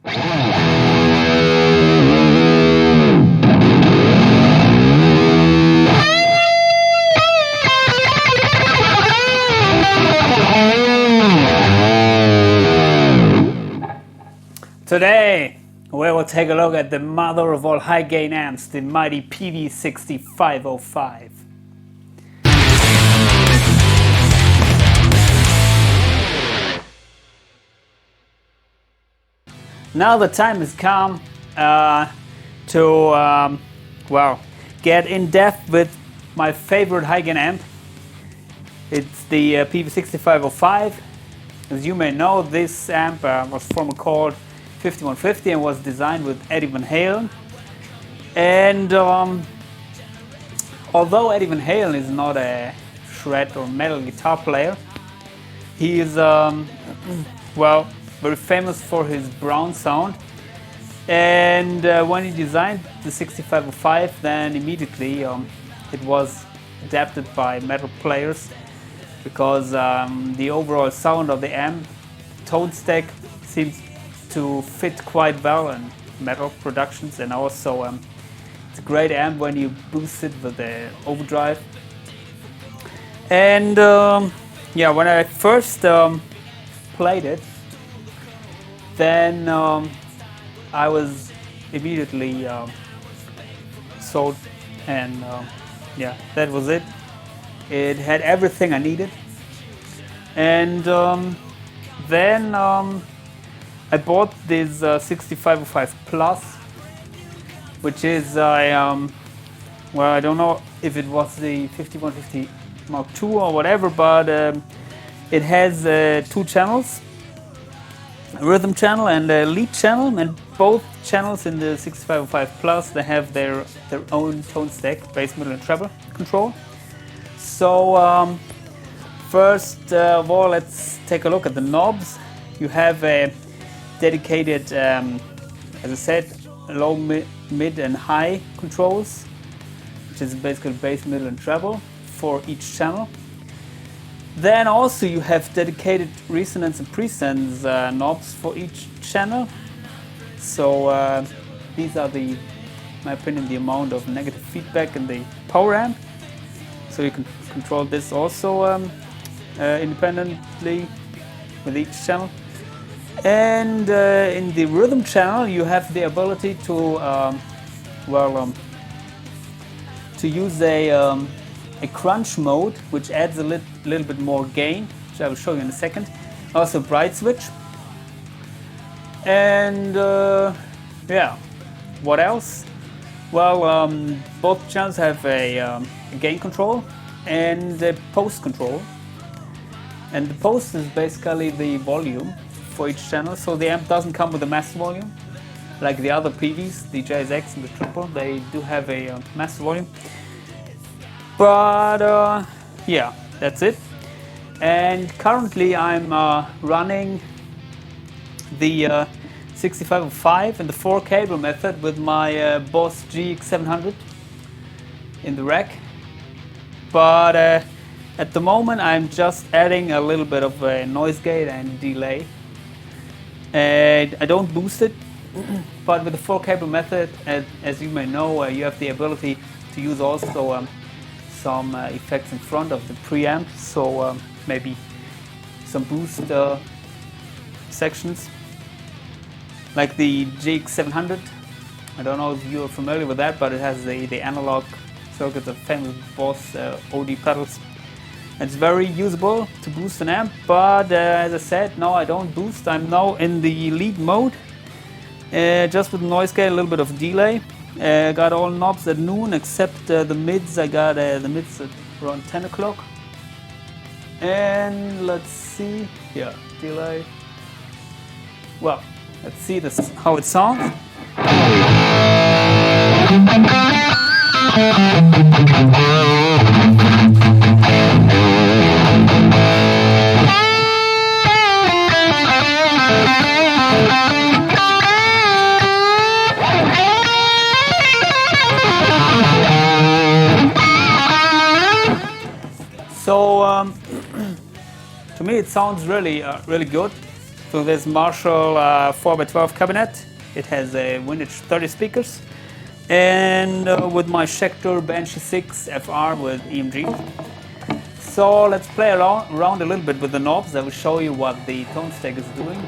Today we will take a look at the mother of all high gain amps, the mighty Peavey 6505. Now the time has come to well, get in depth with my favorite high gain amp. It's the Peavey 6505. As you may know, this amp was formerly called 5150 and was designed with Eddie Van Halen. And although Eddie Van Halen is not a shred or metal guitar player, he is well, very famous for his brown sound. And when he designed the 6505, then immediately it was adapted by metal players, because the overall sound of the amp, tone stack, seems to fit quite well in metal productions, and also it's a great amp when you boost it with the overdrive. And yeah, when I first played it, then I was immediately sold, and yeah, that was it. It had everything I needed. And then I bought this 6505 Plus, which is well, I don't know if it was the 5150 Mark II or whatever, but it has two channels, a rhythm channel and a lead channel, and both channels in the 6505 Plus, they have their own tone stack, bass, middle and treble control. So first of all, let's take a look at the knobs. You have a dedicated, as I said, low, mid and high controls, which is basically bass, middle and treble for each channel. Then also you have dedicated resonance and presence knobs for each channel. So these are in my opinion, the amount of negative feedback in the power amp. So you can control this also independently with each channel. And in the rhythm channel, you have the ability to to use a crunch mode, which adds a little bit more gain, which I will show you in a second. Also bright switch. And yeah, what else? Well, both channels have a gain control and a post control. And the post is basically the volume for each channel. So the amp doesn't come with a master volume like the other Peaveys, the JSX and the Triple. They do have a master volume. But yeah, that's it. And currently I'm running the 6505 in the 4cable method with my Boss GX700 in the rack. But at the moment I'm just adding a little bit of a noise gate and delay. And I don't boost it, but with the 4cable method, as you may know, you have the ability to use also some effects in front of the preamp, so maybe some boost sections, like the GX700. I don't know if you're familiar with that, but it has the analog circuit of famous Boss OD pedals. It's very usable to boost an amp, but as I said, no, I don't boost. I'm now in the lead mode, just with noise gate, a little bit of delay. Got all knobs at noon except the mids. I got the mids at around 10 o'clock. And let's see, yeah, delay. Well, let's see this how it sounds. So to me it sounds really good. So this Marshall 4x12 cabinet. It has a vintage 30 speakers, and with my Schecter Banshee 6 FR with EMG. So let's play around a little bit with the knobs. I will show you what the tone stack is doing.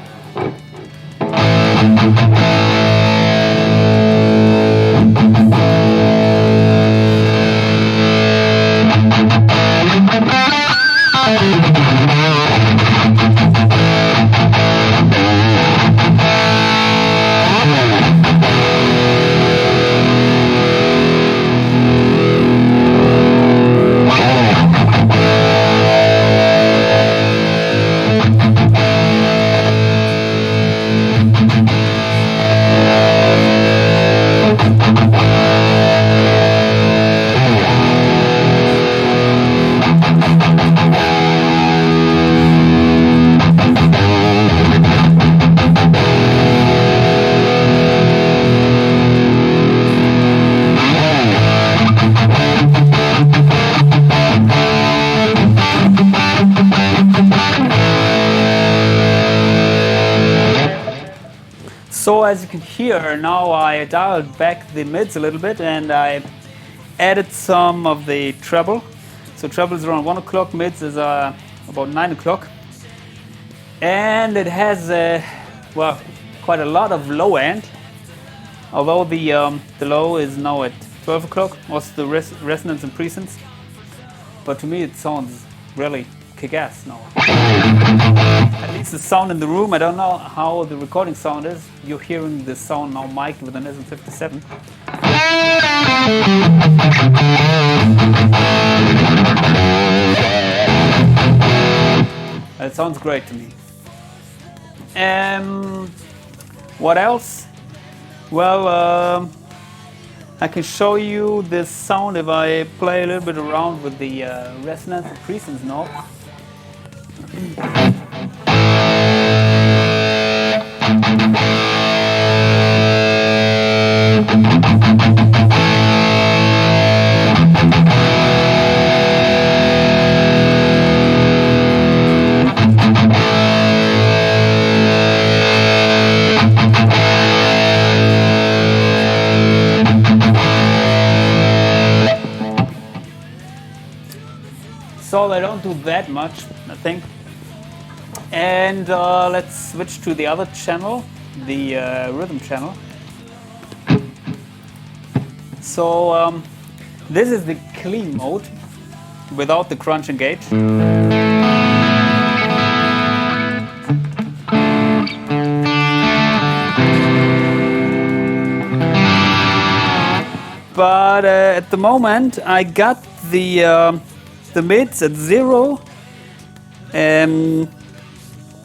So as you can hear, now I dialed back the mids a little bit and I added some of the treble. So treble is around 1 o'clock, mids is about 9 o'clock. And it has, well, quite a lot of low end. Although the low is now at 12 o'clock, also the resonance and presence. But to me it sounds really kick-ass now. At least the sound in the room, I don't know how the recording sound is. You're hearing the sound now mic'd with an SM57. It sounds great to me. What else? Well, I can show you this sound if I play a little bit around with the resonance and presence knob. So they don't do that much, I think. And let's switch to the other channel, the rhythm channel. So this is the clean mode without the crunch and gauge. But at the moment I got the mids at 0,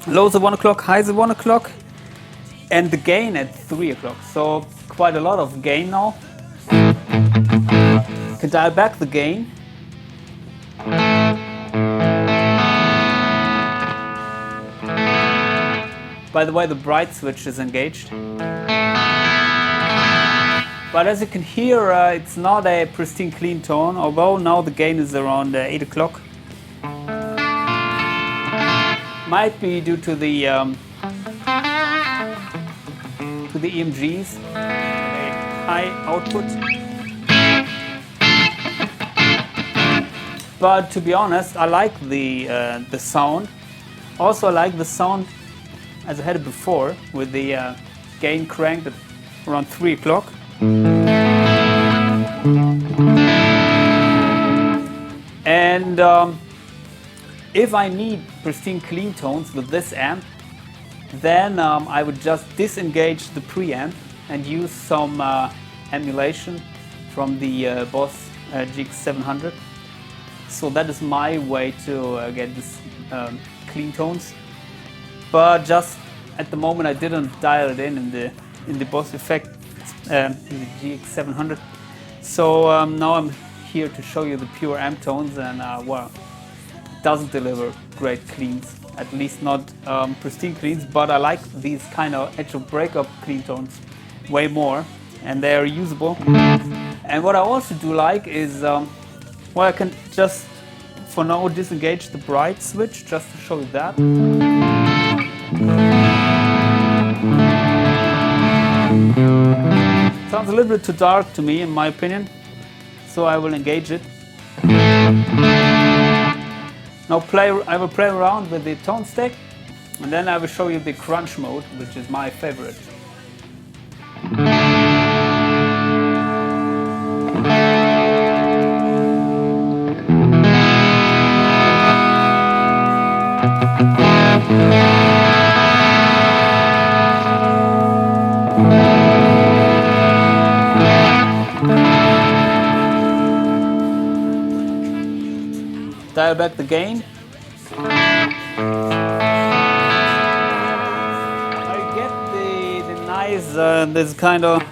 lows at 1 o'clock, highs at 1 o'clock, and the gain at 3 o'clock. So quite a lot of gain now. Can dial back the gain. By the way, the bright switch is engaged. But as you can hear, it's not a pristine clean tone, although now the gain is around 8 o'clock. Might be due to the EMGs, high output. But to be honest, I like the sound. Also, I like the sound as I had it before, with the gain cranked at around 3 o'clock. And if I need pristine clean tones with this amp, then I would just disengage the preamp and use some emulation from the Boss GX700. So that is my way to get this clean tones. But just at the moment I didn't dial it in the Boss effect in the GX700. So now I'm here to show you the pure amp tones, and well, it doesn't deliver great cleans, at least not pristine cleans, but I like these kind of edge of breakup clean tones way more, and they are usable. And what I also do like is, well, I can just for now disengage the bright switch just to show you that. sounds a little bit too dark to me, in my opinion, so I will engage it. Now I will play around with the tone stack, and then I will show you the crunch mode, which is my favorite. Dial back the gain. I get the nice, this kind of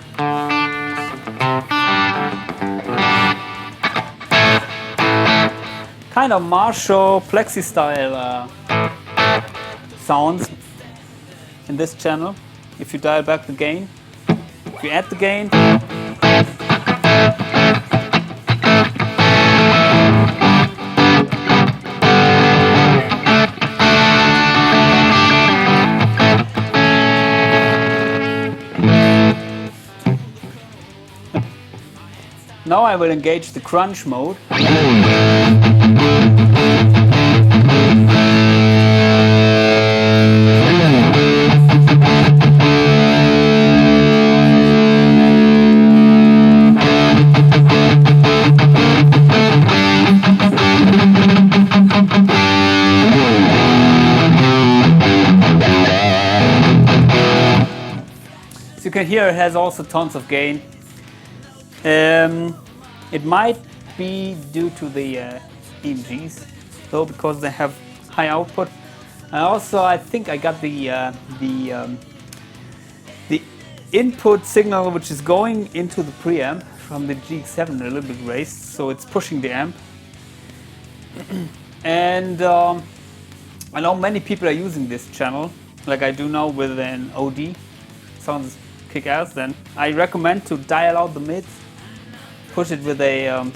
Marshall plexi style sounds in this channel. If you dial back the gain, if you add the gain, now I will engage the crunch mode. As you can hear, it has also tons of gain. It might be due to the EMGs, though, because they have high output. And also, I think I got the input signal, which is going into the preamp from the GX700, a little bit raised, so it's pushing the amp. And I know many people are using this channel, like I do now with an OD. Sounds kick-ass. Then I recommend to dial out the mids. Push it with a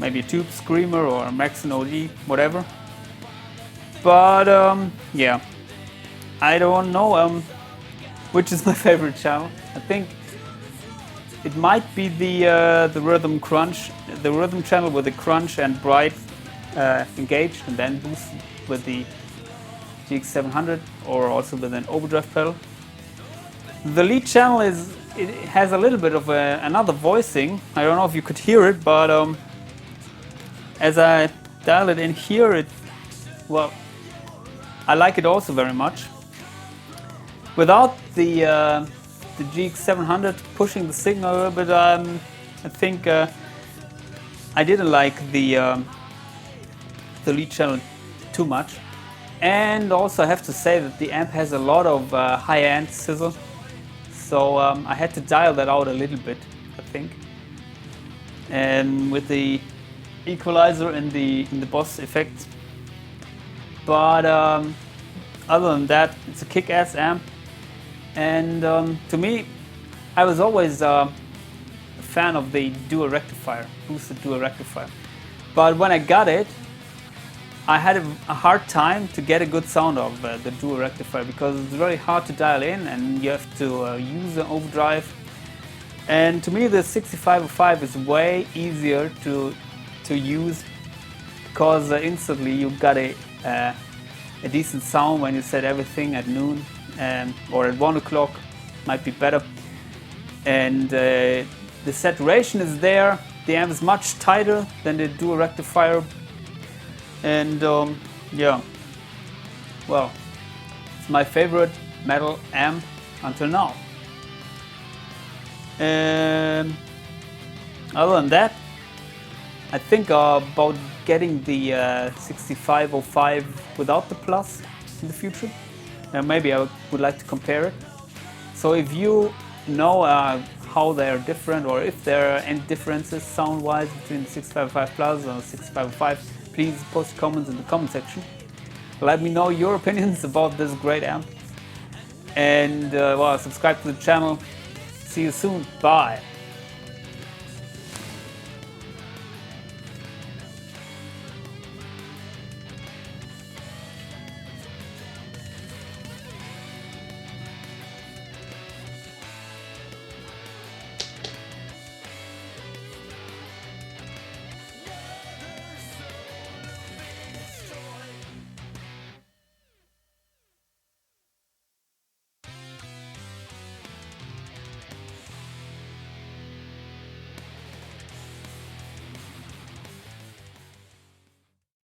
maybe a tube screamer or a Max and OD, whatever. But yeah, I don't know which is my favorite channel. I think it might be the rhythm crunch, the rhythm channel with the crunch and bright engaged, and then boost with the GX700 or also with an overdrive pedal. The lead channel it has a little bit of another voicing. I don't know if you could hear it, but as I dial it in here, well, I like it also very much. Without the GX700 pushing the signal a little bit, I think I didn't like the lead channel too much. And also I have to say that the amp has a lot of high-end sizzle. So I had to dial that out a little bit, I think. And with the equalizer and the Boss effects. But other than that, it's a kick-ass amp. And to me, I was always a fan of the dual rectifier, boosted dual rectifier. But when I got it, I had a hard time to get a good sound of the dual rectifier, because it's very hard to dial in and you have to use an overdrive. And to me, the 6505 is way easier to use, because instantly you got a decent sound when you set everything at noon or at 1 o'clock, might be better. And the saturation is there. The amp is much tighter than the dual rectifier. And yeah, well, it's my favorite metal amp until now. Other than that, I think about getting the 6505 without the plus in the future. Maybe I would like to compare it. So if you know how they are different, or if there are any differences sound-wise between the 6505 Plus or 6505, please post comments in the comment section. Let me know your opinions about this great amp. And well, subscribe to the channel. See you soon. Bye.